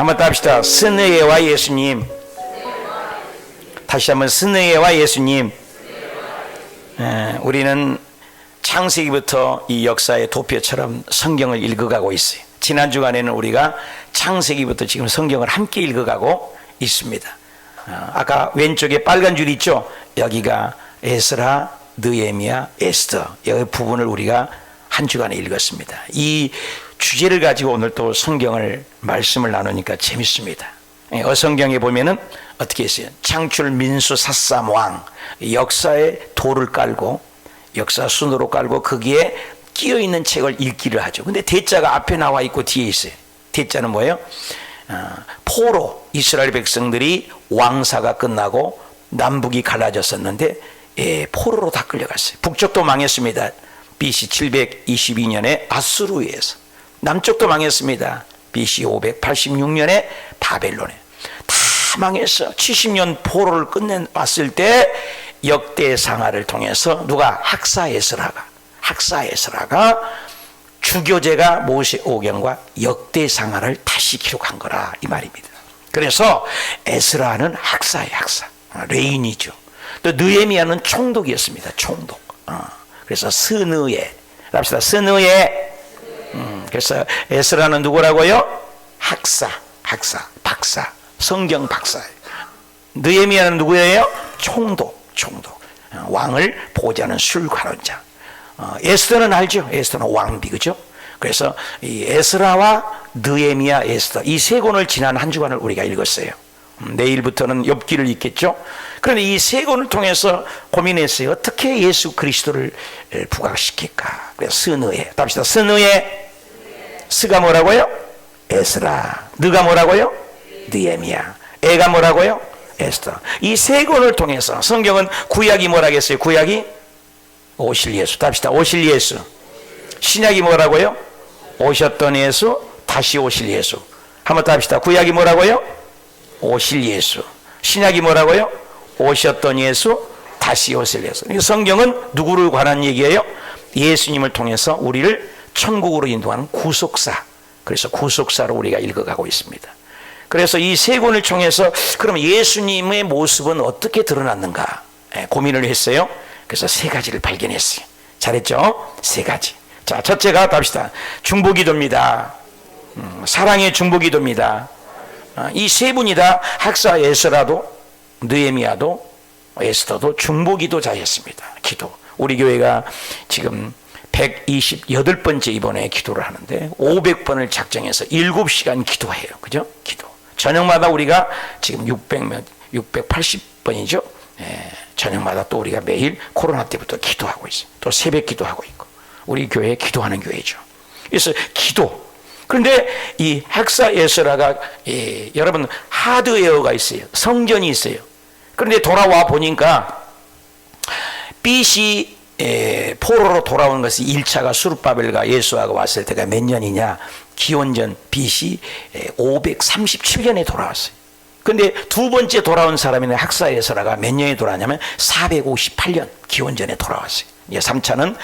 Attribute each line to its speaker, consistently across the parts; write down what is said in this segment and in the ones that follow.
Speaker 1: 한번 따합시다. 스느예와 예수님. 다시 한번 스느예와 예수님. 우리는 창세기부터 이 역사의 도표처럼 성경을 읽어가고 있어요. 지난 주간에는 우리가 창세기부터 지금 성경을 함께 읽어가고 있습니다. 아까 왼쪽에 빨간 줄 있죠? 여기가 에스라, 느헤미야, 에스더, 여기 부분을 우리가 한 주간에 읽었습니다. 이 주제를 가지고 오늘 또 성경을 말씀을 나누니까 재밌습니다. 어성경에 보면은 어떻게 했어요? 창출, 민수, 삿삼, 왕, 역사의 도를 깔고 역사 순으로 깔고 거기에 끼어 있는 책을 읽기를 하죠. 근데 대자가 앞에 나와 있고 뒤에 있어요. 대자는 뭐예요? 포로 이스라엘 백성들이 왕사가 끝나고 남북이 갈라졌었는데 포로로 다 끌려갔어요. 북쪽도 망했습니다. BC 722년에 아수르에 의해서. 남쪽도 망했습니다. BC 586년에 바벨론에. 다 망해서 70년 포로를 끝내왔을 때 역대상하를 통해서 누가? 학사에스라가 주교제가 모세오경과 역대상하를 다시 기록한 거라 이 말입니다. 그래서 에스라는 학사의 학사, 레인이죠. 또 느헤미야는 총독이었습니다. 총독. 그래서 스느예 합시다. 스느예. 그래서 에스라는 누구라고요? 학사, 박사, 성경 박사. 느헤미야는 누구예요? 총독. 왕을 보좌하는 술관원자. 에스더는 알죠? 에스더는 왕비, 그죠? 그래서 이 에스라와 느헤미야, 에스더 이 세 권을 지난 한 주간을 우리가 읽었어요. 내일부터는 욥기를 읽겠죠. 그런데 이 세 권을 통해서 고민했어요. 어떻게 예수 그리스도를 부각시킬까? 그래서 스느에 답시다. 스느에. 스가 뭐라고요? 에스라. 느가 뭐라고요? 느헤미야. 에가 뭐라고요? 에스더. 이 세 권을 통해서 성경은 구약이 뭐라겠어요? 구약이 오실 예수. 답시다. 오실 예수. 신약이 뭐라고요? 오셨던 예수, 다시 오실 예수. 한번 답시다. 구약이 뭐라고요? 오실 예수. 신약이 뭐라고요? 오셨던 예수, 다시 오실 예수. 성경은 누구를 관한 얘기예요? 예수님을 통해서 우리를 천국으로 인도하는 구속사. 그래서 구속사로 우리가 읽어가고 있습니다. 그래서 이 세 권을 통해서 그럼 예수님의 모습은 어떻게 드러났는가 고민을 했어요. 그래서 세 가지를 발견했어요. 잘했죠? 세 가지. 자, 첫째가 답시다. 중보기도입니다. 사랑의 중보기도입니다. 이 세 분이 다 학사 에스라도 느헤미야도 에스더도 중보기도자였습니다. 기도. 우리 교회가 지금 128번째 이번에 기도를 하는데 500번을 작정해서 7시간 기도해요. 그죠? 기도. 저녁마다 우리가 지금 680번이죠. 저녁마다 또 우리가 매일 코로나 때부터 기도하고 있어요. 또 새벽 기도하고 있고. 우리 교회 기도하는 교회죠. 그래서 기도. 그런데 이 학사 에스라가 여러분 하드웨어가 있어요. 성전이 있어요. 그런데 돌아와 보니까 BC 포로로 돌아온 것이 1차가 수르바벨과 예수아가 왔을 때가 몇 년이냐? 기원전 BC 537년에 돌아왔어요. 근데 두 번째 돌아온 사람인 학사 에스라가 몇 년에 돌아왔냐면 458년 기원전에 돌아왔어요. 이제 3차는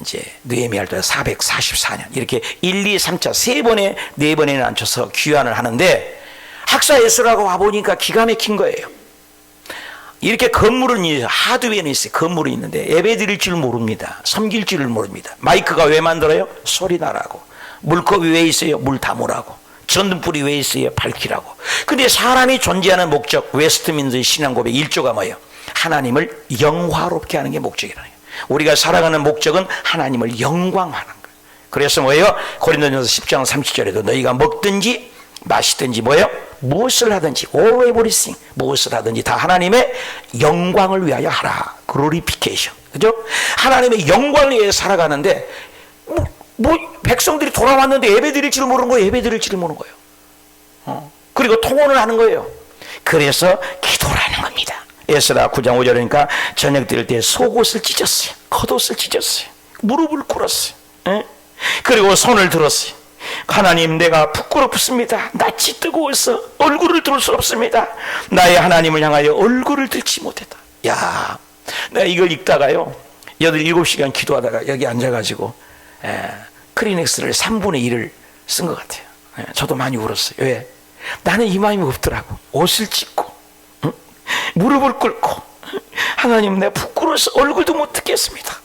Speaker 1: 이제 느헤미야를 통해 444년 이렇게 1, 2, 3차 세 번에 네 번에 앉혀서 귀환을 하는데 학사 에스라가 와 보니까 기가 막힌 거예요. 이렇게 건물은 하드웨어는 있어요. 건물이 있는데 예배 드릴 줄 모릅니다. 섬길 줄을 모릅니다. 마이크가 왜 만들어요? 소리 나라고. 물컵이 왜 있어요? 물 담으라고. 전등불이 왜 있어요? 밝히라고. 근데 사람이 존재하는 목적, 웨스트민스터의 신앙고백 1조가 뭐예요? 하나님을 영화롭게 하는 게 목적이라는 거예요. 우리가 살아가는 목적은 하나님을 영광하는 거예요. 그래서 뭐예요? 고린도전서 10장 30절에도 너희가 먹든지 마시든지 뭐예요? 무엇을 하든지 all everything 무엇을 하든지 다 하나님의 영광을 위하여 하라. 글로리피케이션. 그죠? 하나님의 영광을 위해 살아가는데 백성들이 돌아왔는데 예배 드릴 줄 모르는 거예요. 예배 드릴 줄 모르는 거예요. 그리고 통혼을 하는 거예요. 그래서 기도를 하는 겁니다. 에스라 9장 5절이니까 저녁 드릴 때 속옷을 찢었어요. 겉옷을 찢었어요. 무릎을 꿇었어요. 그리고 손을 들었어요. 하나님, 내가 부끄럽습니다. 낯이 뜨거워서 얼굴을 들 수 없습니다. 나의 하나님을 향하여 얼굴을 들지 못했다. 야, 내가 이걸 읽다가요 7시간 기도하다가 여기 앉아가지고 크리넥스를 3분의 1을 쓴 것 같아요. 저도 많이 울었어요. 왜? 나는 이 마음이 없더라고. 옷을 찢고 무릎을 꿇고 하나님 내가 부끄러워서 얼굴도 못 듣겠습니다.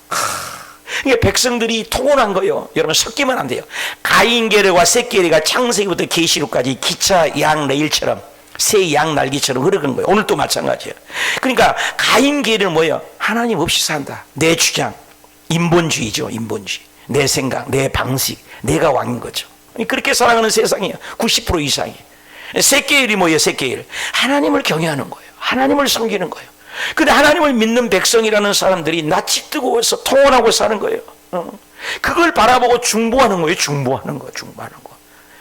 Speaker 1: 이게 백성들이 통혼한 거예요. 여러분 섞이면 안 돼요. 가인 계례와 셋 계례가 창세기부터 계시록까지 기차 양 레일처럼 새 양 날개처럼 흐르는 거예요. 오늘 또 마찬가지예요. 그러니까 가인 계례는 뭐예요? 하나님 없이 산다. 내 주장, 인본주의죠. 인본주의. 내 생각, 내 방식, 내가 왕인 거죠. 그렇게 살아가는 세상이에요. 90% 이상이. 셋 계율이 뭐예요? 셋 계율. 하나님을 경외하는 거예요. 하나님을 섬기는 거예요. 근데 하나님을 믿는 백성이라는 사람들이 낯이 뜨거워서 통혼하고 사는 거예요. 그걸 바라보고 중보하는 거예요. 중보하는 거.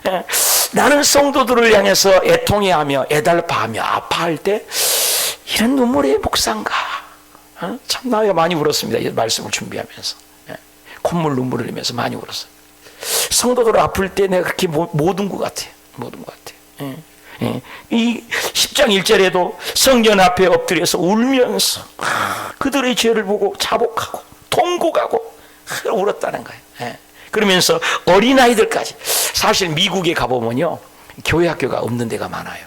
Speaker 1: 예. 나는 성도들을 향해서 애통해하며 애달파하며 아파할 때 이런 눈물의 목사인가. 참 나가 많이 울었습니다. 이 말씀을 준비하면서. 예. 콧물 눈물을 흘리면서 많이 울었어요. 성도들 아플 때 내가 그렇게 못 운 것 같아요. 예. 예. 이 10장 1절에도 성전 앞에 엎드려서 울면서 그들의 죄를 보고 자복하고 통곡하고 울었다는 거예요. 예. 그러면서 어린아이들까지. 사실 미국에 가보면요 교회 학교가 없는 데가 많아요.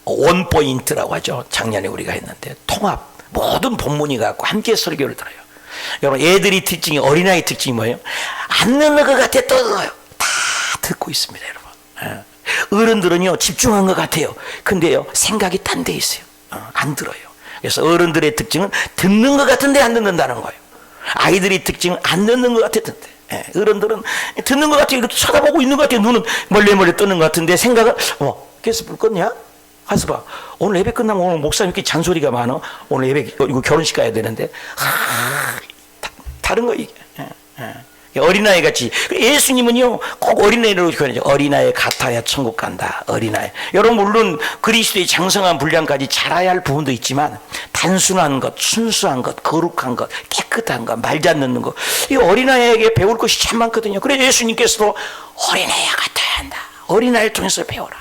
Speaker 1: 원포인트라고 하죠. 작년에 우리가 했는데 통합 모든 본문이 갖고 함께 설교를 들어요. 여러분 애들이 특징이 어린아이 특징이 뭐예요? 안 듣는 것 같아 떠들어요. 다 듣고 있습니다 여러분. 예. 어른들은요 집중한 것 같아요. 근데요 생각이 딴 데 있어요. 안 들어요. 그래서 어른들의 특징은 듣는 것 같은데 안 듣는다는 거예요. 아이들의 특징은 안 듣는 것 같았는데, 예, 어른들은 듣는 것 같아요. 이렇게 쳐다보고 있는 것 같아요. 눈은 멀리 뜨는 것 같은데 생각은 그래서 불 껐냐? 가서 봐. 오늘 예배 끝나면 오늘 목사님께 잔소리가 많아. 오늘 예배 이거 결혼식 가야 되는데 다른 거 이게. 어린아이 같이. 예수님은요 꼭 어린아이로 표현하죠. 어린아이 같아야 천국 간다. 어린아이. 여러분 물론 그리스도의 장성한 분량까지 자라야 할 부분도 있지만 단순한 것, 순수한 것, 거룩한 것, 깨끗한 것, 말지 않는 것, 이 어린아이에게 배울 것이 참 많거든요. 그래서 예수님께서도 어린아이 같아야 한다. 어린아이를 통해서 배워라.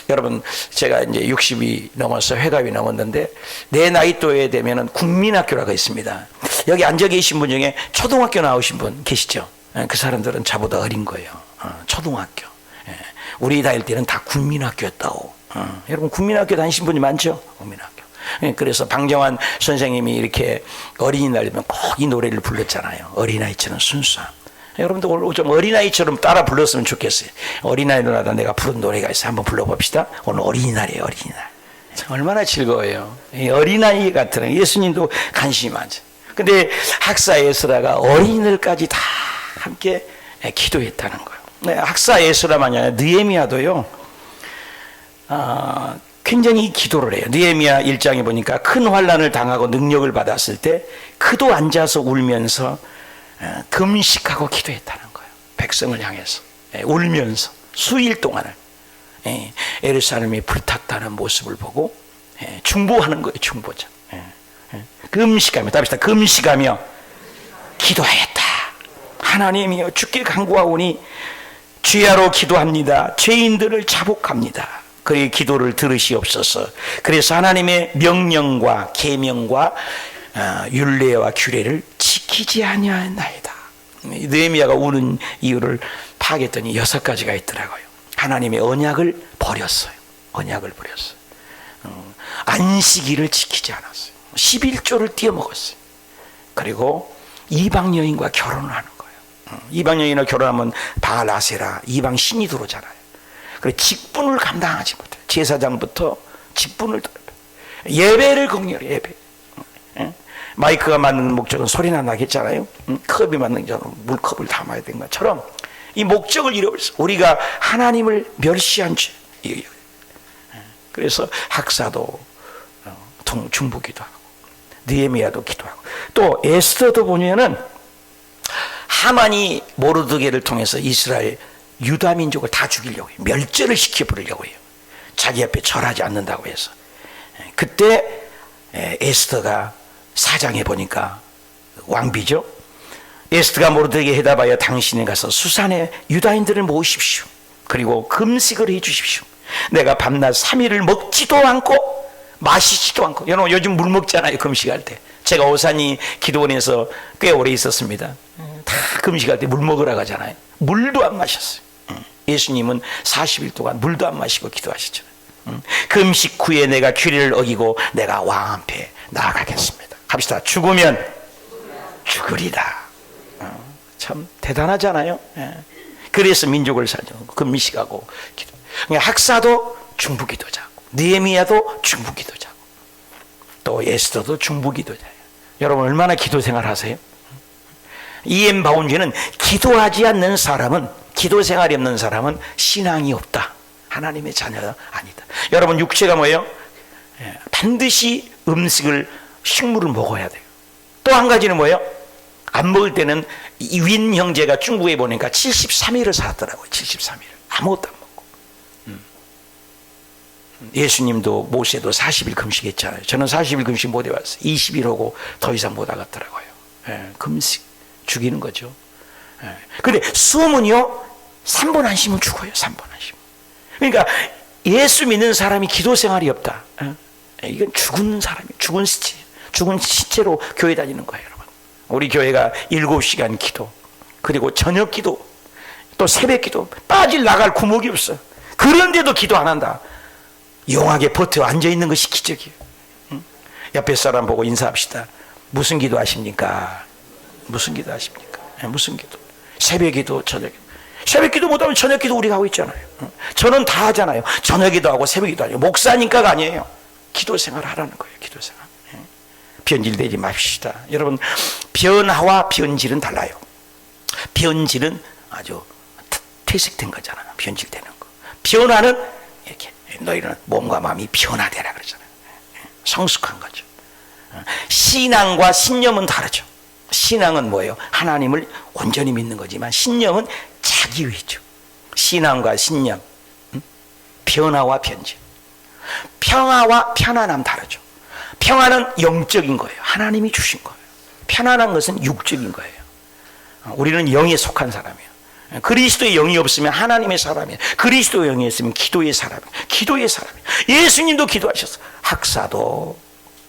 Speaker 1: 여러분 제가 이제 60이 넘어서 회갑이 넘었는데 내 나이 또에 되면은 국민학교라고 있습니다. 여기 앉아 계신 분 중에 초등학교 나오신 분 계시죠? 그 사람들은 저보다 어린 거예요. 초등학교. 우리 다닐 때는 다 국민학교였다고. 여러분 국민학교 다니신 분이 많죠? 국민학교. 그래서 방정환 선생님이 이렇게 어린이날 되면 꼭 이 노래를 불렀잖아요. 어린아이처럼 순수함. 여러분도 오늘 좀 어린아이처럼 따라 불렀으면 좋겠어요. 어린아이들마다 내가 부른 노래가 있어요. 한번 불러봅시다. 오늘 어린이날이에요. 어린이날. 얼마나 즐거워요. 어린아이 같은 예수님도 관심이 많죠. 근데 학사 에스라가 어린이들까지 다 함께 기도했다는 거예요. 네, 학사 에스라만이 아니라 느헤미야도요. 굉장히 기도를 해요. 느헤미야 1장에 보니까 큰 환난을 당하고 능력을 받았을 때 그도 앉아서 울면서 금식하고 기도했다는 거예요. 백성을 향해서 울면서 수일 동안을 예루살렘이 불탔다는 모습을 보고 중보하는 거예요. 중보자. 금식하며 답시다. 금식하며 기도하였다. 하나님이여 주께 간구하오니 주야로 기도합니다. 죄인들을 자복합니다. 그의 기도를 들으시옵소서. 그래서 하나님의 명령과 계명과 율례와 규례를 지키지 아니하였나이다. 느헤미야가 우는 이유를 파악했더니 6가지가 있더라고요. 하나님의 언약을 버렸어요. 언약을 버렸어요. 안식일을 지키지 않았어요. 11조를 띄어먹었어요. 그리고 이방 여인과 결혼을 하는 거예요. 이방 여인과 결혼하면 바알 아세라 이방 신이 들어오잖아요. 그리고 직분을 감당하지 못해요. 제사장부터 직분을 예배를 공유해요. 예배. 마이크가 맞는 목적은 소리나 나겠잖아요. 컵이 맞는 저는 물컵을 담아야 되는 것처럼 이 목적을 잃어버렸어요. 우리가 하나님을 멸시한 죄. 그래서 학사도 중보기도 하고 느헤미야도 기도하고 또 에스더도 보면은 하만이 모르드게를 통해서 이스라엘 유다 민족을 다 죽이려고 해요. 멸절을 시켜버리려고 해요. 자기 앞에 절하지 않는다고 해서. 그때 에스더가 사장해 보니까 왕비죠. 에스더가 모르드게에 해답하여 당신이 가서 수산에 유다인들을 모으십시오. 그리고 금식을 해 주십시오. 내가 밤낮 3일을 먹지도 않고 마시지도 않고. 여러분 요즘 물 먹잖아요. 금식할 때. 제가 오산이 기도원에서 꽤 오래 있었습니다. 다 금식할 때 물 먹으라고 하잖아요. 물도 안 마셨어요. 예수님은 40일 동안 물도 안 마시고 기도하셨잖아요. 금식 후에 내가 규례를 어기고 내가 왕 앞에 나아가겠습니다. 합시다. 죽으면 죽으리라. 참 대단하잖아요. 그래서 민족을 살죠. 금식하고 기도. 그러니까 학사도 중부기도자고, 느헤미야도 중부기도자고, 또 에스더도 중부기도자예요. 여러분 얼마나 기도 생활 하세요? E.M. 바운지는 기도하지 않는 사람은, 기도 생활이 없는 사람은 신앙이 없다. 하나님의 자녀가 아니다. 여러분 육체가 뭐예요? 반드시 식물을 먹어야 돼요. 또 한 가지는 뭐예요? 안 먹을 때는 윈 형제가 중국에 보니까 73일을 살았더라고요. 73일 아무것도 안 먹고. 예수님도 모세도 40일 금식했잖아요. 저는 40일 금식 못 해봤어요. 20일 하고 더 이상 못 하겠더라고요. 금식 죽이는 거죠. 그런데 숨은요 3분 안 쉬면 죽어요. 3분 안 쉬면. 그러니까 예수 믿는 사람이 기도 생활이 없다. 이건 죽은 사람이, 죽은 시체로 교회 다니는 거예요, 여러분. 우리 교회가 7시간 기도, 그리고 저녁 기도, 또 새벽 기도, 빠질 나갈 구멍이 없어. 그런데도 기도 안 한다. 용하게 버텨 앉아 있는 것이 기적이에요. 옆에 사람 보고 인사합시다. 무슨 기도 하십니까? 무슨 기도 하십니까? 무슨 기도? 새벽 기도, 저녁 기도. 새벽 기도 못하면 저녁 기도 우리가 하고 있잖아요. 저는 다 하잖아요. 저녁 기도 하고 새벽 기도 하고. 목사니까가 아니에요. 기도 생활 하라는 거예요. 기도 생활. 변질되지 맙시다. 여러분 변화와 변질은 달라요. 변질은 아주 퇴색된 거잖아요. 변질되는 거. 변화는 이렇게 너희는 몸과 마음이 변화되라 그러잖아요. 성숙한 거죠. 신앙과 신념은 다르죠. 신앙은 뭐예요? 하나님을 온전히 믿는 거지만 신념은 자기위죠. 신앙과 신념, 변화와 변질. 평화와 편안함 다르죠. 평화는 영적인 거예요. 하나님이 주신 거예요. 편안한 것은 육적인 거예요. 우리는 영에 속한 사람이에요. 그리스도의 영이 없으면 하나님의 사람이에요. 그리스도의 영이 있으면 기도의 사람이에요. 기도의 사람이에요. 예수님도 기도하셨어요. 학사도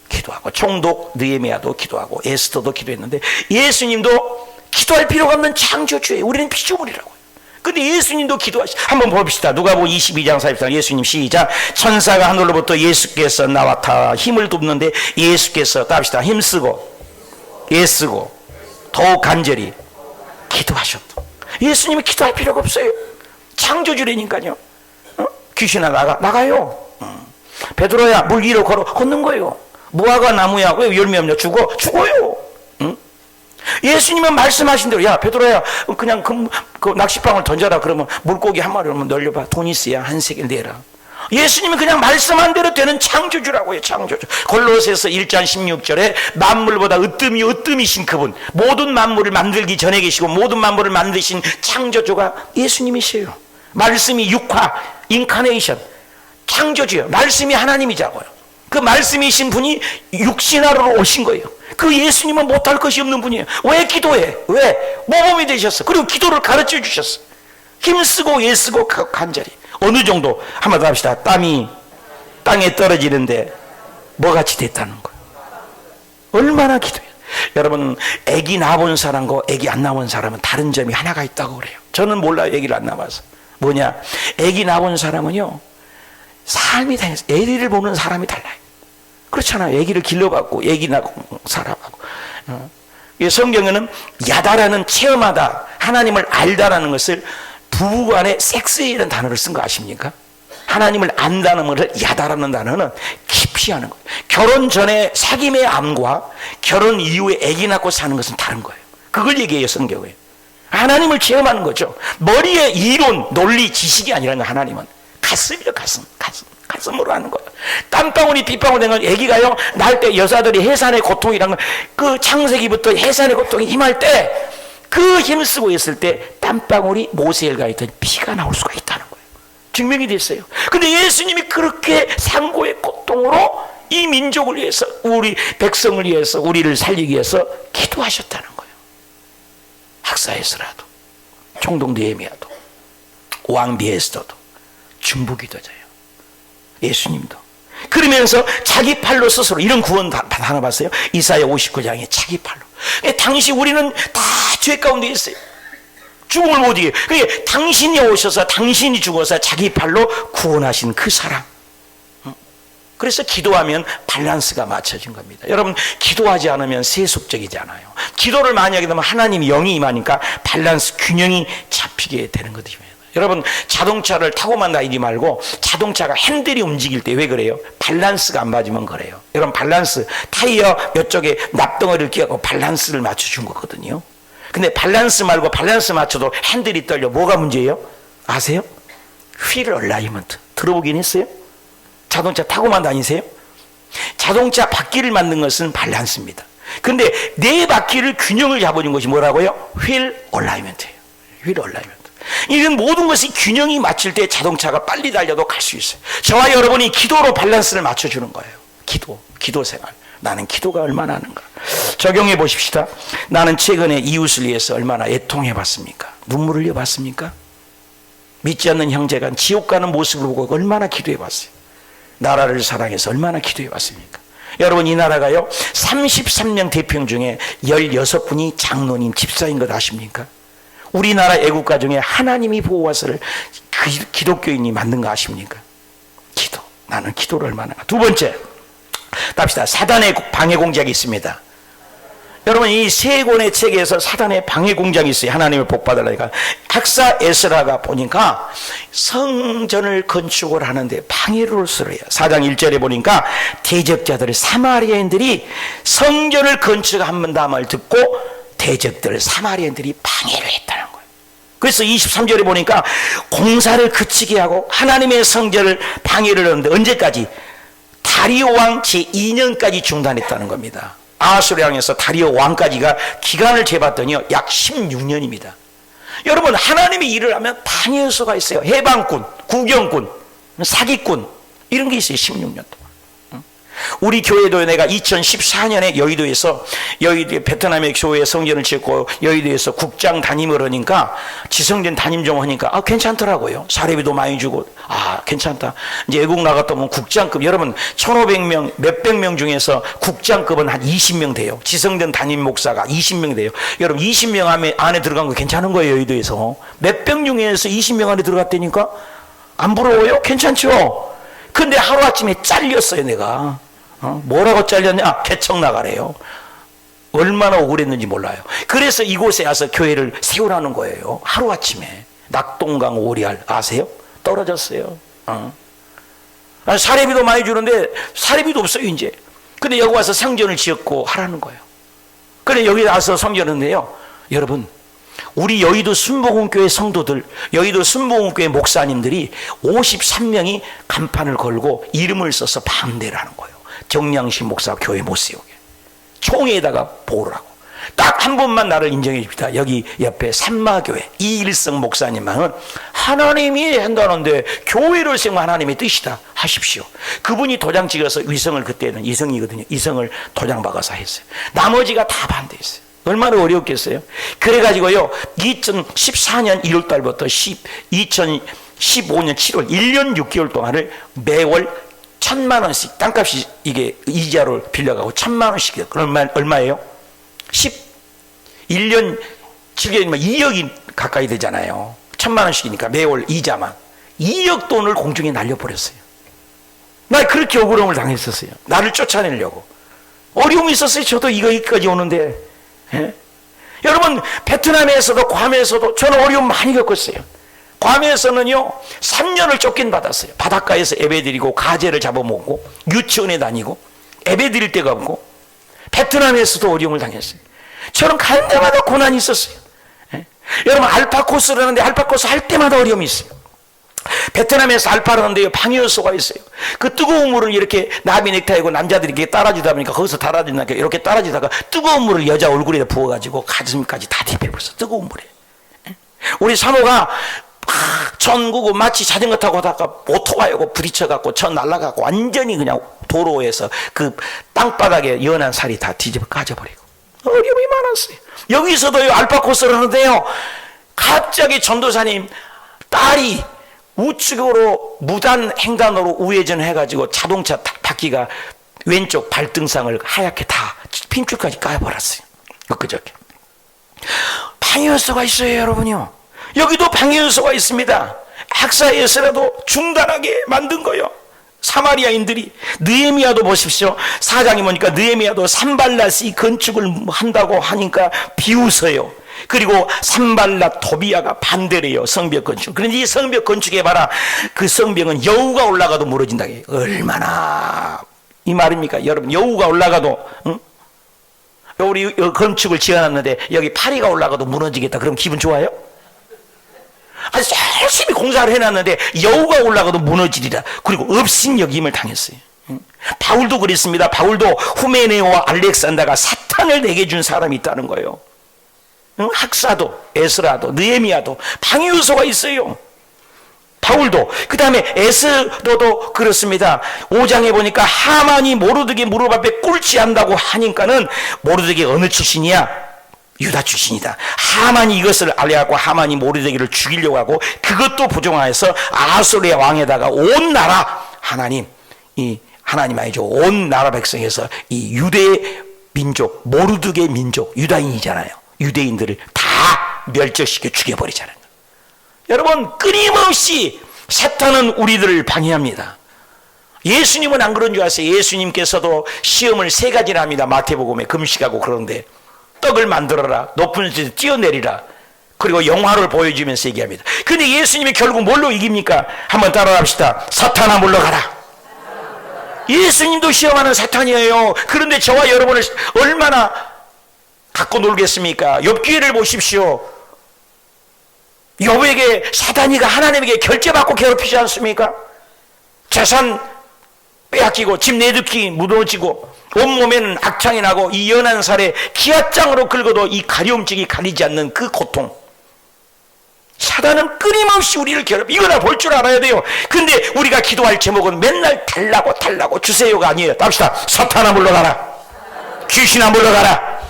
Speaker 1: 기도하고, 총독 느헤미야도 기도하고, 에스더도 기도했는데 예수님도 기도할 필요가 없는 창조주예요. 우리는 피조물이라고요. 근데 예수님도 기도하시. 한번 봅시다. 누가복음 22장 44절. 예수님 시작. 천사가 하늘로부터 예수께서 나와타 힘을 돕는데 예수께서 답시다. 힘쓰고 애쓰고 더욱 간절히 기도하셨다. 예수님이 기도할 필요가 없어요. 창조주라니까요. 귀신아 나가요. 베드로야 물 위로 걷는 거예요. 무화과 나무야 왜 열매 없냐? 죽어요. 예수님은 말씀하신 대로 야 베드로야 그냥 그 낚시방을 던져라. 그러면 물고기 한 마리만 널려봐. 돈 있어야 한 세겔 내라. 예수님은 그냥 말씀한 대로 되는 창조주라고요. 창조주. 골로새서 1장 16절에 만물보다 으뜸이신 그분, 모든 만물을 만들기 전에 계시고 모든 만물을 만드신 창조주가 예수님이세요. 말씀이 육화, 인카네이션, 창조주요. 말씀이 하나님이자고요. 그 말씀이신 분이 육신하러 오신 거예요. 그 예수님은 못할 것이 없는 분이에요. 왜 기도해? 왜? 모범이 되셨어. 그리고 기도를 가르쳐 주셨어. 힘쓰고 애쓰고 간절히. 어느 정도? 한번 더 합시다. 땀이 땅에 떨어지는데 뭐같이 됐다는 거예요. 얼마나 기도해요. 여러분 애기 낳아본 사람과 애기 안 낳아본 사람은 다른 점이 하나가 있다고 그래요. 저는 몰라요. 애기를 안 낳아봐서. 뭐냐? 애기 낳아본 사람은요 삶이 다르죠. 애기를 보는 사람이 달라요. 그렇잖아요. 애기를 길러갖고 애기 낳고 살아가고. 성경에는 야다라는 체험하다, 하나님을 알다라는 것을 부부간의 섹스이라는 단어를 쓴 거 아십니까? 하나님을 안다는 것을 야다라는 단어는 깊이 하는 거예요. 결혼 전에 사귐의 암과 결혼 이후에 아기 낳고 사는 것은 다른 거예요. 그걸 얘기해요, 성경에. 하나님을 체험하는 거죠. 머리의 이론, 논리, 지식이 아니라는 거예요. 하나님은 가슴이요, 가슴으로 하는 거예요. 땀방울이 빗방울 된 건 아기가요 날 때 여자들이 해산의 고통이란 건 그 창세기부터 해산의 고통이 임할 때 그 힘쓰고 있을 때 땀방울이 모세엘가 있던 피가 나올 수가 있다는 거예요. 증명이 됐어요. 근데 예수님이 그렇게 상고의 고통으로 이 민족을 위해서, 우리 백성을 위해서, 우리를 살리기 위해서 기도하셨다는 거예요. 학사에서라도, 총독 느헤미야도, 왕비 에스더도 중부기도자예요. 예수님도. 그러면서 자기 팔로 스스로 이런 구원 하나 봤어요? 이사야 59장에 자기 팔로. 당시 우리는 다 죄 가운데 있어요. 죽음을 못 이겨요. 그게 당신이 오셔서 당신이 죽어서 자기 팔로 구원하신 그 사랑. 그래서 기도하면 밸런스가 맞춰진 겁니다. 여러분, 기도하지 않으면 세속적이지 않아요. 기도를 많이 하게 되면 하나님이 영이 임하니까 밸런스, 균형이 잡히게 되는 것입니다. 여러분, 자동차를 타고만 다니지 말고 자동차가 핸들이 움직일 때 왜 그래요? 밸런스가 안 맞으면 그래요. 여러분, 밸런스, 타이어 몇 쪽에 납덩어리를 끼워서 밸런스를 맞춰준 거거든요. 근데 밸런스 말고 밸런스 맞춰도 핸들이 떨려. 뭐가 문제예요? 아세요? 휠 얼라이먼트. 들어보긴 했어요? 자동차 타고만 다니세요? 자동차 바퀴를 만든 것은 밸런스입니다. 근데 네 바퀴를 균형을 잡아준 것이 뭐라고요? 휠 얼라이먼트예요. 휠 얼라이먼트. 이런 모든 것이 균형이 맞출 때 자동차가 빨리 달려도 갈 수 있어요. 저와 여러분이 기도로 밸런스를 맞춰주는 거예요. 기도 생활. 나는 기도가 얼마나 하는가. 적용해 보십시다. 나는 최근에 이웃을 위해서 얼마나 애통해 봤습니까? 눈물을 흘려 봤습니까? 믿지 않는 형제가 지옥 가는 모습을 보고 얼마나 기도해 봤어요. 나라를 사랑해서 얼마나 기도해 봤습니까? 여러분, 이 나라가요 33명 대표령 중에 16분이 장로님 집사인 것 아십니까? 우리나라 애국가 중에 하나님이 보호하서를 기독교인이 만든 거 아십니까? 기도. 나는 기도를 얼마나. 두 번째, 답시다. 사단의 방해 공작이 있습니다. 여러분, 이 세 권의 책에서 사단의 방해 공작이 있어요. 하나님을 복받으려니까. 학사 에스라가 보니까 성전을 건축을 하는데 방해를 쓰래요. 4장 1절에 보니까 대적자들 사마리아인들이 성전을 건축한다 말 듣고 대적들 사마리아인들이 방해를 했다는 거예요. 그래서 23절에 보니까 공사를 그치게 하고 하나님의 성전을 방해를 하는데 언제까지? 다리오 왕 제2년까지 중단했다는 겁니다. 아수르왕에서 다리오 왕까지가 기간을 재봤더니요 약 16년입니다. 여러분, 하나님이 일을 하면 방해 요소가 있어요. 해방꾼, 구경꾼, 사기꾼 이런 게 있어요. 16년 동안. 우리 교회도 내가 2014년에 여의도 베트남의 교회 성전을 짓고 여의도에서 국장 담임을 하니까 지성전 담임 좀 하니까 괜찮더라고요. 사례비도 많이 주고 괜찮다. 이제 외국 나갔다 오면 국장급, 여러분 1,500명 몇백 명 중에서 국장급은 한 20명 돼요. 지성전 담임 목사가 20명 돼요. 여러분 20명 안에 들어간 거 괜찮은 거예요. 여의도에서 몇백 중에서 20명 안에 들어갔다니까 안 부러워요? 괜찮죠? 근데 하루아침에 잘렸어요. 내가 뭐라고 잘렸냐? 개척 나가래요. 얼마나 억울했는지 몰라요. 그래서 이곳에 와서 교회를 세우라는 거예요. 하루아침에. 낙동강 오리알 아세요? 떨어졌어요. 사례비도 많이 주는데 사례비도 없어요 이제. 근데 여기 와서 성전을 지었고 하라는 거예요. 그래 여기 와서 성전인데요, 여러분, 우리 여의도 순복음교회 성도들, 여의도 순복음교회 목사님들이 53명이 간판을 걸고 이름을 써서 반대를 하는 거예요. 정량식 목사 교회 못 세우게. 총회에다가 보호를 하고. 딱 한 번만 나를 인정해 줍니다. 여기 옆에 산마교회 이일성 목사님은 하나님이 한다는데 교회를 세우면 하나님의 뜻이다 하십시오. 그분이 도장 찍어서 위성을, 그때는 이성이거든요. 이성을 도장 박아서 했어요. 나머지가 다 반대했어요. 얼마나 어려웠겠어요. 그래가지고요 2014년 1월달부터 2015년 7월 1년 6개월 동안을 매월 1,000만 원씩, 땅값이 이게 이자로 빌려가고 1,000만 원씩. 얼마예요? 1년 7개월이면 2억이 가까이 되잖아요. 1,000만 원씩이니까 매월 이자만 2억 돈을 공중에 날려버렸어요. 나 그렇게 억울함을 당했었어요. 나를 쫓아내려고 어려움이 있었어요. 저도 여기까지 오는데. 예? 여러분, 베트남에서도 괌에서도 저는 어려움 많이 겪었어요. 괌에서는요 3년을 쫓긴 받았어요. 바닷가에서 예배드리고 가재를 잡아먹고 유치원에 다니고 예배드릴 데가 없고. 베트남에서도 어려움을 당했어요. 저는 갈 때마다 고난이 있었어요. 예? 여러분, 알파 코스를 하는데 알파 코스 할 때마다 어려움이 있어요. 베트남에서 알파를 하는데요 방해 요소가 있어요. 그 뜨거운 물을 이렇게 나비 넥타이고 남자들이 이렇게 따라주다 보니까 거기서 따라주니까 이렇게 따라주다가 뜨거운 물을 여자 얼굴에 부어가지고 가슴까지 다 뒤집어버렸어. 뜨거운 물에. 예? 우리 사모가 전구고 마치 자전거 타고 하다가 오토바이고 부딪혀갖고 전 날아가고 완전히 그냥 도로에서 그 땅바닥에 연한 살이 다 뒤집어 까져버리고 어려움이 많았어요. 여기서도요 알파 코스를 하는데요 갑자기 전도사님 딸이 우측으로 무단 횡단으로 우회전 해가지고 자동차 바퀴가 왼쪽 발등상을 하얗게 다 핀줄까지 까버렸어요. 엊그저께 방해 요소가 있어요. 여러분요, 여기도 방해 요소가 있습니다. 학사 에스라도 중단하게 만든 거예요. 사마리아인들이. 느헤미야도 보십시오. 4장에 보니까 느헤미야도 산발랏이 건축을 한다고 하니까 비웃어요. 그리고 산발랏 토비아가 반대를 해요. 성벽 건축. 그런데 이 성벽 건축해 봐라. 그 성벽은 여우가 올라가도 무너진다. 얼마나 이 말입니까? 여러분, 여우가 올라가도, 응? 우리 건축을 지어놨는데 여기 파리가 올라가도 무너지겠다. 그럼 기분 좋아요? 아주 열심히 공사를 해놨는데 여우가 올라가도 무너지리라. 그리고 업신여김을 당했어요. 바울도 그랬습니다. 바울도 후메네오와 알렉산더가 사탄을 내게 준 사람이 있다는 거예요. 학사도, 에스라도, 느헤미야도 방해 요소가 있어요. 바울도. 그 다음에 에스더도 그렇습니다. 5장에 보니까 하만이 모르드게 무릎 앞에 꿇지한다고 하니까는 모르드게 어느 출신이야? 유다 출신이다. 하만이 이것을 알려갖고 하만이 모르드게를 죽이려고 하고 그것도 부정하여서 아수르의 왕에다가 온 나라 하나님 아니죠. 온 나라 백성에서 이 유대 민족, 모르드게 민족, 유다인이잖아요. 유대인들을 다 멸절시켜 죽여버리잖아요. 여러분, 끊임없이 사탄은 우리들을 방해합니다. 예수님은 안 그런 줄 아세요? 예수님께서도 시험을 3가지나 합니다. 마태복음에 금식하고 그러는데 떡을 만들어라, 높은 데서 뛰어내리라, 그리고 영화를 보여주면서 얘기합니다. 근데 예수님이 결국 뭘로 이깁니까? 한번 따라합시다. 사탄아 물러가라. 예수님도 시험하는 사탄이에요. 그런데 저와 여러분을 얼마나 갖고 놀겠습니까? 욥기를 보십시오. 욥에게 사단이가 하나님에게 결제받고 괴롭히지 않습니까? 재산 빼앗기고 집 내듣기 무너지고 온몸에는 악창이 나고 이 연한 살에 기압장으로 긁어도 이 가려움증이 가리지 않는 그 고통. 사단은 끊임없이 우리를 이거나 볼 줄 알아야 돼요. 근데 우리가 기도할 제목은 맨날 달라고 주세요가 아니에요. 답시다. 사탄아 물러가라. 귀신아 물러가라.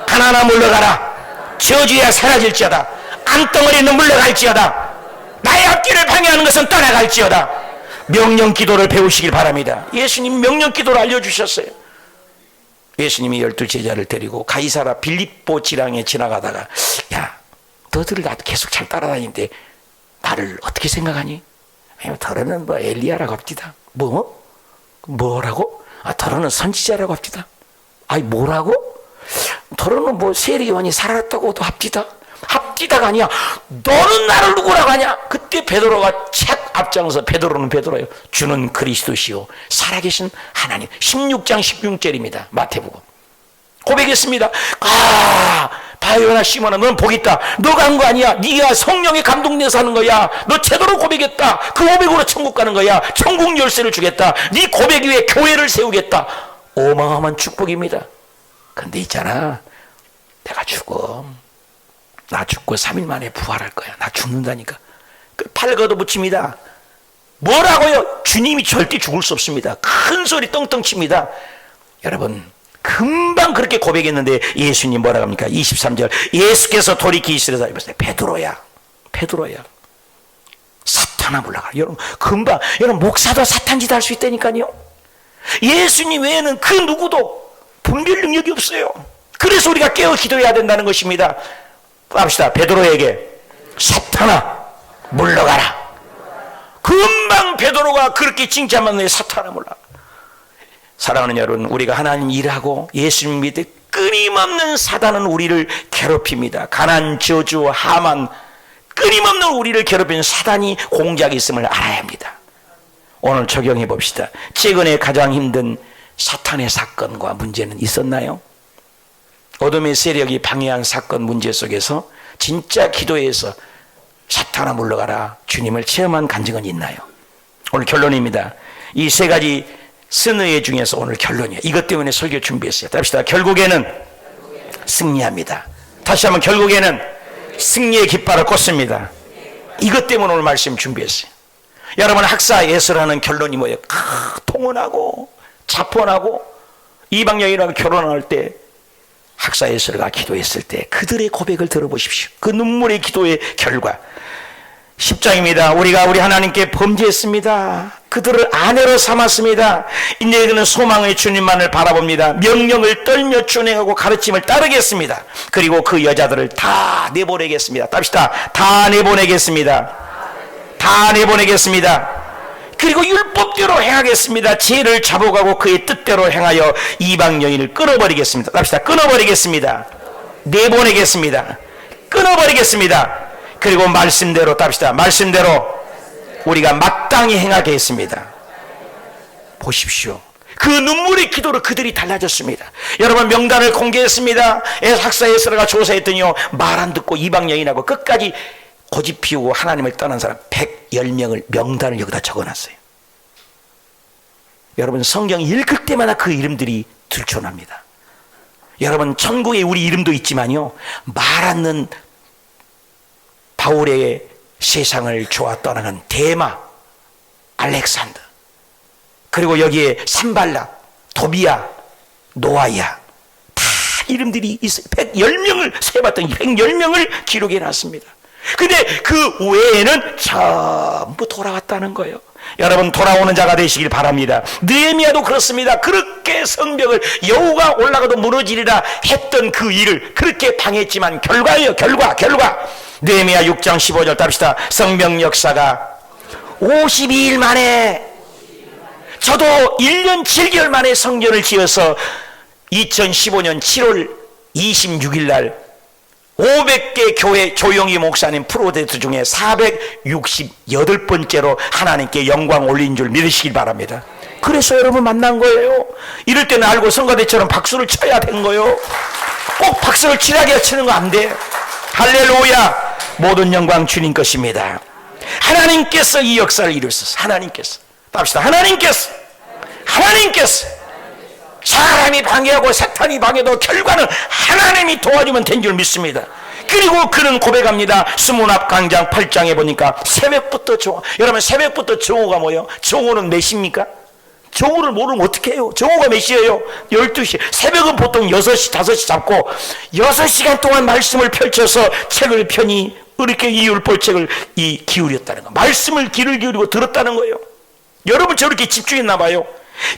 Speaker 1: 가난아 물러가라. 저주야 사라질지어다. 안덩어리는 물러갈지어다. 나의 앞길을 방해하는 것은 떠나갈지어다. 명령 기도를 배우시길 바랍니다. 예수님 명령 기도를 알려주셨어요. 예수님이 12제자를 데리고 가이사라 빌립보 지랑에 지나가다가, 야, 너들 나 계속 잘 따라다니는데 나를 어떻게 생각하니? 더러는 뭐 엘리야라고 합디다. 뭐라고? 더러는 선지자라고 합디다. 아니 뭐라고? 더러는 뭐 세례요한이 살았다고도 합디다. 합디다가 아니야. 너는 나를 누구라고 하냐? 그때 베드로가 착 앞장서. 베드로는 베드로예요. 주는 그리스도시요 살아계신 하나님. 16장 16절입니다. 마태복음. 고백했습니다. 바요나 시몬아, 넌 복 있다. 너가 한 거 아니야. 네가 성령에 감동돼서 하는 거야. 너 제대로 고백했다. 그 고백으로 천국 가는 거야. 천국 열쇠를 주겠다. 네 고백 위에 교회를 세우겠다. 어마어마한 축복입니다. 근데 있잖아, 내가 죽어. 나 죽고 3일 만에 부활할 거야. 나 죽는다니까. 팔 걷어붙입니다. 뭐라고요? 주님이 절대 죽을 수 없습니다. 큰 소리 떵떵 칩니다. 여러분, 금방 그렇게 고백했는데 예수님 뭐라고 합니까? 23절. 예수께서 돌이키시려다 이랬어요. 베드로야, 사탄아 물러가라. 여러분, 금방, 여러분, 목사도 사탄짓 할 수 있다니까요. 예수님 외에는 그 누구도 분별 능력이 없어요. 그래서 우리가 깨어 기도해야 된다는 것입니다. 합시다. 베드로에게 사탄아 물러가라. 금방 베드로가 그렇게 칭찬받는 사탄아 물러가라. 사랑하는 여러분, 우리가 하나님 일하고 예수님 믿을 끊임없는 사단은 우리를 괴롭힙니다. 가난, 저주, 하만, 끊임없는 우리를 괴롭히는 사단이 공작이 있음을 알아야 합니다. 오늘 적용해 봅시다. 최근에 가장 힘든 사탄의 사건과 문제는 있었나요? 어둠의 세력이 방해한 사건 문제 속에서 진짜 기도해서 사탄아 물러가라 주님을 체험한 간증은 있나요? 오늘 결론입니다. 이 3가지 선의 중에서 오늘 결론이에요. 이것 때문에 설교 준비했어요. 합시다. 결국에는 승리합니다. 다시 한번, 결국에는 승리의 깃발을 꽂습니다. 이것 때문에 오늘 말씀 준비했어요. 여러분, 학사 예수라는 결론이 뭐예요? 통혼하고 자pon하고 이방여인하고 결혼할 때 학사 예수가 기도했을 때 그들의 고백을 들어보십시오. 그 눈물의 기도의 결과. 10장입니다. 우리가 우리 하나님께 범죄했습니다. 그들을 아내로 삼았습니다. 이제 그는 소망의 주님만을 바라봅니다. 명령을 떨며 준행하고 가르침을 따르겠습니다. 그리고 그 여자들을 다 내보내겠습니다. 답시다. 다 내보내겠습니다. 다 내보내겠습니다. 그리고 율법대로 행하겠습니다. 죄를 잡아가고 그의 뜻대로 행하여 이방 여인을 끊어버리겠습니다. 답시다. 끊어버리겠습니다. 내보내겠습니다. 끊어버리겠습니다. 그리고 말씀대로 답시다. 말씀대로 우리가 마땅히 행하게 했습니다. 보십시오. 그 눈물의 기도로 그들이 달라졌습니다. 여러분, 명단을 공개했습니다. 학사 에스라가 조사했더니요, 말 안 듣고 이방 여인하고 끝까지 고집 피우고 하나님을 떠난 사람 110명을 명단을 여기다 적어놨어요. 여러분, 성경 읽을 때마다 그 이름들이 들춰납니다. 여러분, 천국에 우리 이름도 있지만요, 말 않는 바울의 세상을 좋아 떠나는 데마, 알렉산더, 그리고 여기에 산발라, 도비야, 노아야, 다 이름들이 있어요. 110명을 세봤더니 110명을 기록해 놨습니다. 근데 그 외에는 전부 돌아왔다는 거예요. 여러분, 돌아오는 자가 되시길 바랍니다. 느헤미야도 그렇습니다. 그렇게 성벽을 여호가 올라가도 무너지리라 했던 그 일을 그렇게 방했지만 결과예요. 결과. 느헤미야 6장 15절 답시다. 성벽 역사가 52일 만에, 저도 1년 7개월 만에 성전을 지어서 2015년 7월 26일 날 500개 교회 조용히 목사님 프로젝트 중에 468번째로 하나님께 영광 올린 줄 믿으시길 바랍니다. 그래서 여러분 만난 거예요. 이럴 때는 알고 성가대처럼 박수를 쳐야 된 거예요. 꼭 박수를 치라게 치는 거 안 돼. 할렐루야. 모든 영광 주님 것입니다. 하나님께서 이 역사를 이루셨어. 하나님께서. 답시다. 하나님께서 사람이 방해하고 사탄이 방해도 결과는 하나님이 도와주면 된 줄 믿습니다. 그리고 그는 고백합니다. 스문압 강장 8장에 보니까 새벽부터 정오. 여러분, 새벽부터 정오가 뭐예요? 정오는 몇 시입니까? 정오를 모르면 어떻게 해요? 정오가 몇 시예요? 12시. 새벽은 보통 6시, 5시 잡고 6시간 동안 말씀을 펼쳐서 책을 펴니 이렇게 이 율법책을 기울였다는 거. 말씀을 귀를 기울이고 들었다는 거예요. 여러분, 저렇게 집중했나 봐요.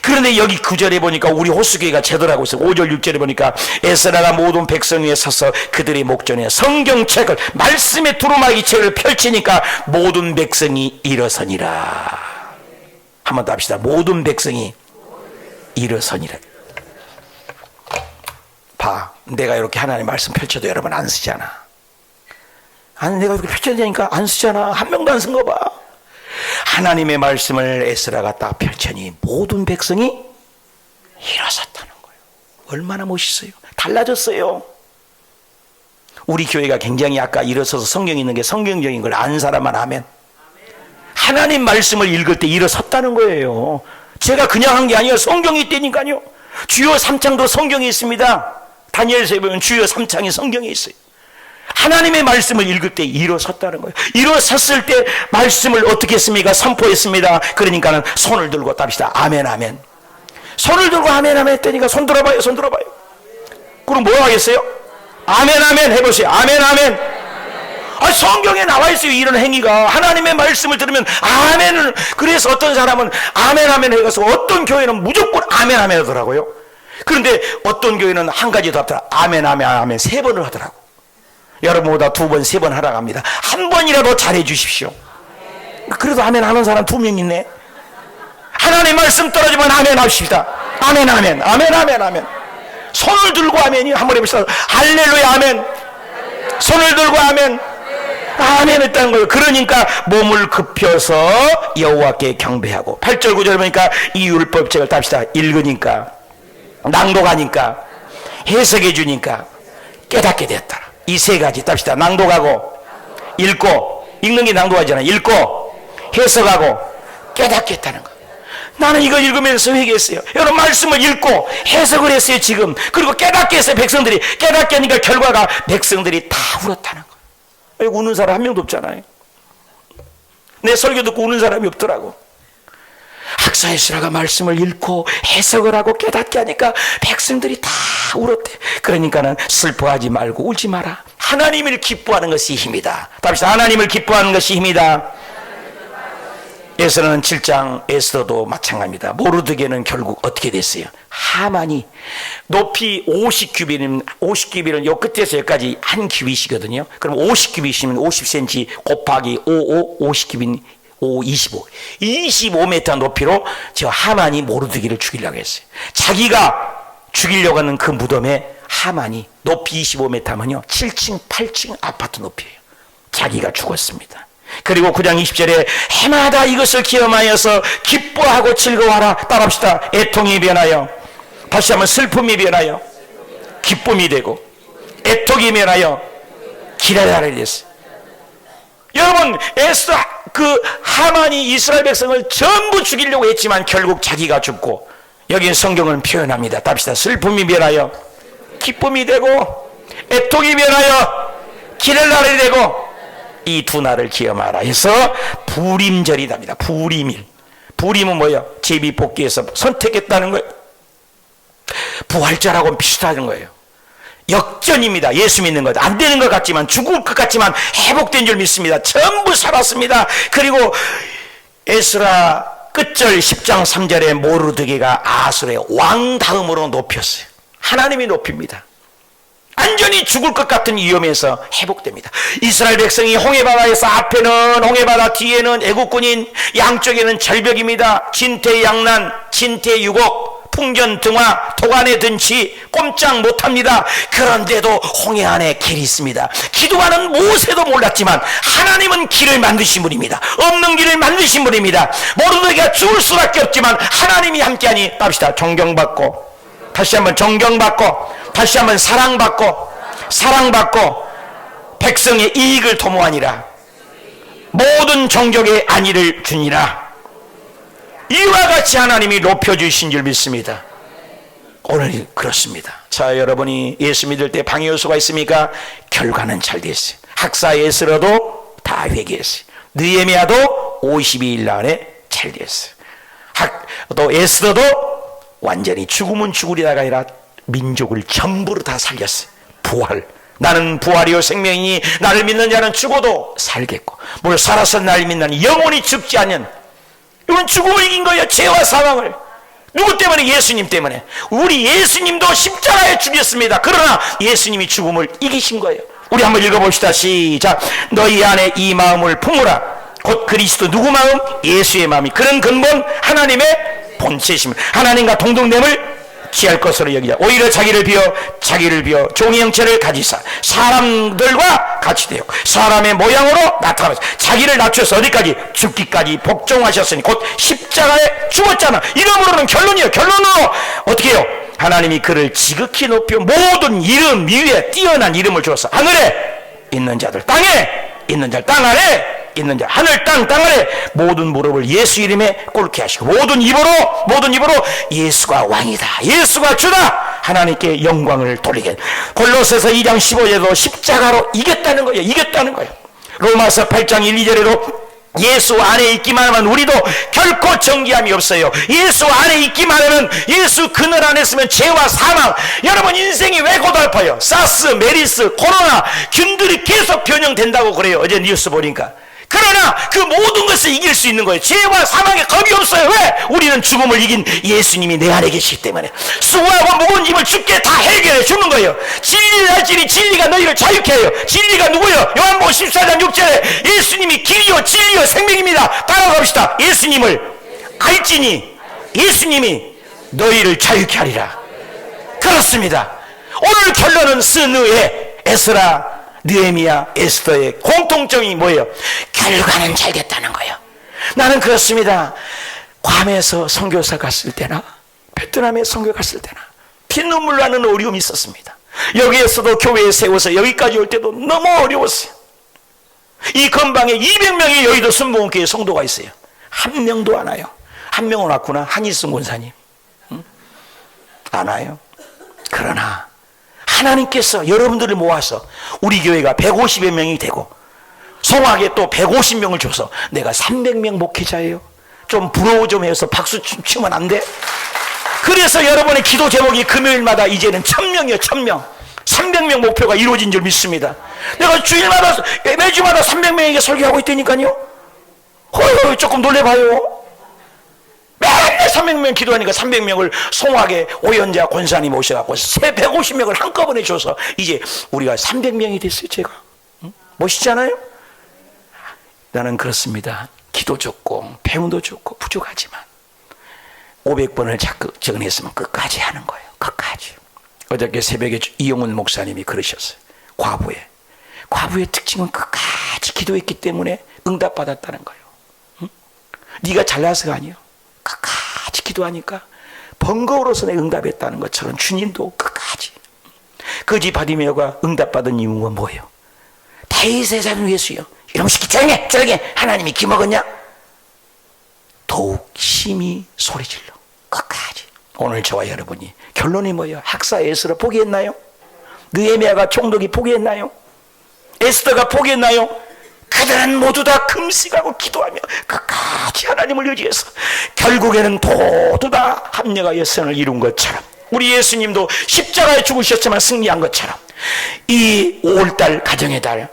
Speaker 1: 그런데 여기 9절에 보니까 우리 호수교회가 제도라고 있어요. 5절 6절에 보니까 에스라가 모든 백성 위에 서서 그들의 목전에 성경책을, 말씀의 두루마기 책을 펼치니까 모든 백성이 일어서니라. 한번 더 합시다. 모든 백성이 일어서니라. 봐, 내가 이렇게 하나님의 말씀 펼쳐도 여러분 안 쓰잖아. 아니, 내가 이렇게 펼쳐야 안 쓰잖아. 한 명도 안 쓴 거 봐. 하나님의 말씀을 에스라가 딱 펼쳐니 모든 백성이 일어섰다는 거예요. 얼마나 멋있어요. 달라졌어요. 우리 교회가 굉장히 아까 일어서서 성경 있는 게 성경적인 걸 아는 사람만 하면, 하나님 말씀을 읽을 때 일어섰다는 거예요. 제가 그냥 한 게 아니에요. 성경이 있다니까요. 주요 3창도 성경에 있습니다. 다니엘서에 보면 주요 3창이 성경에 있어요. 하나님의 말씀을 읽을 때 일어섰다는 거예요. 일어섰을 때 말씀을 어떻게 했습니까? 선포했습니다. 그러니까는 손을 들고 답시다. 아멘, 아멘. 손을 들고 아멘, 아멘 했다니까. 손 들어봐요, 손 들어봐요. 그럼 뭐 하겠어요? 아멘, 아멘 해보세요. 아멘, 아멘. 아, 성경에 나와 있어요. 이런 행위가. 하나님의 말씀을 들으면 아멘을. 그래서 어떤 사람은 아멘, 아멘 해가서 어떤 교회는 무조건 아멘, 아멘 하더라고요. 그런데 어떤 교회는 한 가지 더 하더라. 아멘, 아멘, 아멘 3번을 하더라고. 여러분보다 2번, 3번 하라고 합니다. 한 번이라도 잘해 주십시오. 그래도 아멘 하는 사람 2명 있네. 하나님 말씀 떨어지면 아멘 합시다. 아멘, 아멘, 아멘, 아멘, 아멘. 손을 들고 아멘이 한번 해봅시다. 할렐루야, 아멘. 손을 들고 아멘. 아멘 했다는 거예요. 그러니까 몸을 굽혀서 여호와께 경배하고. 8절 9절 보니까 이 율법책을 답시다. 읽으니까, 낭독하니까, 해석해 주니까 깨닫게 되었다. 이 3가지 답시다. 낭독하고, 읽고, 읽는 게 낭독하잖아요. 읽고, 해석하고, 깨닫게 했다는 거. 나는 이거 읽으면서 회개했어요. 여러분, 말씀을 읽고 해석을 했어요 지금. 그리고 깨닫게 했어요. 백성들이 깨닫게 하니까 결과가 백성들이 다 울었다는 거예요. 여기 우는 사람 한 명도 없잖아요. 내 설교 듣고 우는 사람이 없더라고. 학사 에스라가 말씀을 읽고 해석을 하고 깨닫게 하니까 백성들이 다 울었대. 그러니까는 슬퍼하지 말고 울지 마라. 하나님을 기뻐하는 것이 힘이다. 답시다. 하나님을 기뻐하는 것이 힘이다. 에스더는 7장 에스더도 마찬가지입니다. 모르드게는 결국 어떻게 됐어요? 하만이 높이 50규빗은 요 끝에서 여기까지 한 규빗이거든요. 그럼 50규빗이면 50cm 곱하기 50규빗 25m 높이로 저 하만이 모르드게를 죽이려고 했어요. 자기가 죽이려고 하는 그 무덤에 하만이 높이 25m면요 7층 8층 아파트 높이에요. 자기가 죽었습니다. 그리고 9장 20절에 해마다 이것을 기념하여서 기뻐하고 즐거워하라. 따라합시다. 애통이 변하여, 다시 한번 슬픔이 변하여 기쁨이 되고, 애통이 변하여 기다려라 됐어요. 여러분, 에스더 그 하만이 이스라엘 백성을 전부 죽이려고 했지만 결국 자기가 죽고, 여기에 성경은 표현합니다. 답시다. 슬픔이 변하여 기쁨이 되고, 애통이 변하여 기다려라 되고, 이 두 날을 기념하라 해서 부림절이답니다. 부림일. 부림은 뭐예요? 제비 뽑기에서 선택했다는 거예요. 부활절하고는 비슷한 거예요. 역전입니다. 예수 믿는 것. 안 되는 것 같지만, 죽을 것 같지만 회복된 줄 믿습니다. 전부 살았습니다. 그리고 에스라 끝절 10장 3절에 모르드게가 아수르의 왕 다음으로 높였어요. 하나님이 높입니다. 완전히 죽을 것 같은 위험에서 회복됩니다. 이스라엘 백성이 홍해바다에서 앞에는 홍해바다, 뒤에는 애국군인, 양쪽에는 절벽입니다. 진퇴양난, 진퇴유곡, 풍전등화, 도간에 든지 꼼짝 못합니다. 그런데도 홍해 안에 길이 있습니다. 기도하는 모세도 몰랐지만 하나님은 길을 만드신 분입니다. 없는 길을 만드신 분입니다. 모르드게가 죽을 수밖에 없지만 하나님이 함께하니 답시다. 존경받고, 다시 한번 존경받고, 다시 한번 사랑받고 백성의 이익을 도모하니라. 모든 종족의 안위를 주니라. 이와 같이 하나님이 높여주신 줄 믿습니다. 오늘 그렇습니다. 자, 여러분이 예수 믿을 때 방해 요소가 있습니까? 결과는 잘 됐어요. 학사 에스라도 다 회개했어요. 느헤미야도 52일 안에 잘 됐어요. 또 에스더도 완전히 죽으면 죽으리다가 아니라 민족을 전부로 다 살렸어요. 부활. 나는 부활이요 생명이니 나를 믿는 자는 죽어도 살겠고, 뭘 살아서 나를 믿는 영원히 죽지 않는, 이건 죽음을 이긴 거예요. 죄와 사망을. 누구 때문에? 예수님 때문에. 우리 예수님도 십자가에 죽였습니다. 그러나 예수님이 죽음을 이기신 거예요. 우리 한번 읽어봅시다. 시작. 너희 안에 이 마음을 품으라. 곧 그리스도 누구 마음? 예수의 마음이. 그런 근본 하나님의 본체이십니다. 하나님과 동등됨을 취할 것으로 여기자. 오히려 자기를 비워 종의 형체를 가지사 사람들과 같이 되어 사람의 모양으로 나타나서 자기를 낮춰서 어디까지? 죽기까지 복종하셨으니 곧 십자가에 죽었잖아. 이러므로는 결론이에요. 결론으로 어떻게 해요? 하나님이 그를 지극히 높여 모든 이름 위에 뛰어난 이름을 주었어. 하늘에 있는 자들, 땅에 있는 자들, 땅 아래 있는 자, 하늘 땅 아래 모든 무릎을 예수 이름에 꿇게 하시고 모든 입으로 예수가 왕이다, 예수가 주다, 하나님께 영광을 돌리게. 골로새서 2장 15절에도 십자가로 이겼다는 거예요. 이겼다는 거예요. 로마서 8장 1, 2절에도 예수 안에 있기만 하면 우리도 결코 정죄함이 없어요. 예수 안에 있기만 하면, 예수 그늘 안에 있으면 죄와 사망, 여러분 인생이 왜 고달파요? 사스, 메리스, 코로나, 균들이 계속 변형된다고 그래요. 어제 뉴스 보니까. 그러나 그 모든 것을 이길 수 있는 거예요. 죄와 사망에 겁이 없어요. 왜? 우리는 죽음을 이긴 예수님이 내 안에 계시기 때문에. 수고하고 무거운 짐을 죽게 다 해결해 주는 거예요. 진리를 알지니 진리가 너희를 자유케 해요. 진리가 누구예요? 요한복음 14장 6절에 예수님이 길이요 진리요 생명입니다. 따라갑시다. 예수님을 알지니 예수님이 너희를 자유케 하리라. 그렇습니다. 오늘 결론은 스느에 에스라, 느헤미야, 에스더의 공통점이 뭐예요? 결과는 잘 됐다는 거예요. 나는 그렇습니다. 괌에서 선교사 갔을 때나 베트남에 선교 갔을 때나 피눈물 나는 어려움이 있었습니다. 여기에서도 교회에 세워서 여기까지 올 때도 너무 어려웠어요. 이 근방에 200명의 여의도 순복음교회 성도가 있어요. 한 명도 안 와요. 한 명은 왔구나. 한일승 권사님. 응? 안 와요. 그러나 하나님께서 여러분들을 모아서 우리 교회가 150여 명이 되고 송악에 또 150명을 줘서 내가 300명 목회자예요. 좀 부러워 좀 해서 박수 치면 안 돼? 그래서 여러분의 기도 제목이 금요일마다 이제는 1000명이에요. 1000명. 300명 목표가 이루어진 줄 믿습니다. 내가 주일마다 매주마다 300명에게 설교하고 있다니까요. 조금 놀래봐요. 맨날 300명 기도하니까 300명을 송악의 오연자 권사님 오셔갖고 150명을 한꺼번에 줘서 이제 우리가 300명이 됐어요. 제가 멋있잖아요. 나는 그렇습니다. 기도 좋고 배움도 좋고 부족하지만 500번을 자꾸 적응했으면 끝까지 하는 거예요. 끝까지. 어저께 새벽에 이용훈 목사님이 그러셨어요. 과부의 특징은 끝까지 기도했기 때문에 응답받았다는 거예요. 응? 네가 잘나서가 아니에요. 끝까지 기도하니까 번거로워서 내 응답했다는 것처럼 주님도 끝까지. 거지 바디메오가 응답받은 이유가 뭐예요? 다윗의 자손 예수요. 이놈 새끼 조용해 하나님이 기먹었냐? 더욱 심히 소리질러 끝까지. 오늘 저와 여러분이 결론이 뭐예요? 학사 에스라 포기했나요? 느헤미야가 총독이 포기했나요? 에스더가 포기했나요? 그들은 모두 다 금식하고 기도하며 끝까지 하나님을 의지해서 결국에는 모두 다 합력하여 선을 이룬 것처럼 우리 예수님도 십자가에 죽으셨지만 승리한 것처럼 이 5월달 가정의 달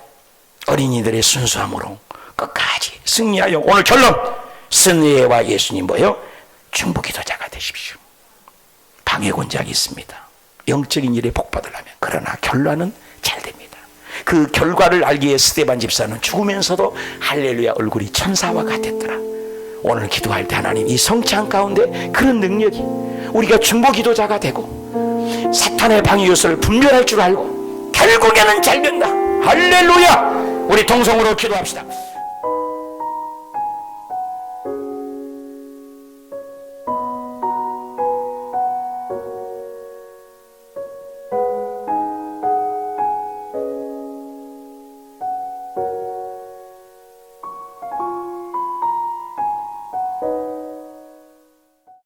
Speaker 1: 어린이들의 순수함으로 끝까지 승리하여 오늘 결론 선예와 예수님 뭐요? 중보기도자가 되십시오. 방해곤작이 있습니다. 영적인 일에 복받으려면. 그러나 결론은 잘 됩니다. 그 결과를 알기에 스데반 집사는 죽으면서도 할렐루야 얼굴이 천사와 같았더라. 오늘 기도할 때 하나님 이 성찬 가운데 그런 능력이 우리가 중보기도자가 되고 사탄의 방해 요소를 분별할 줄 알고 결국에는 잘 된다. 할렐루야. 우리 동성으로 기도합시다.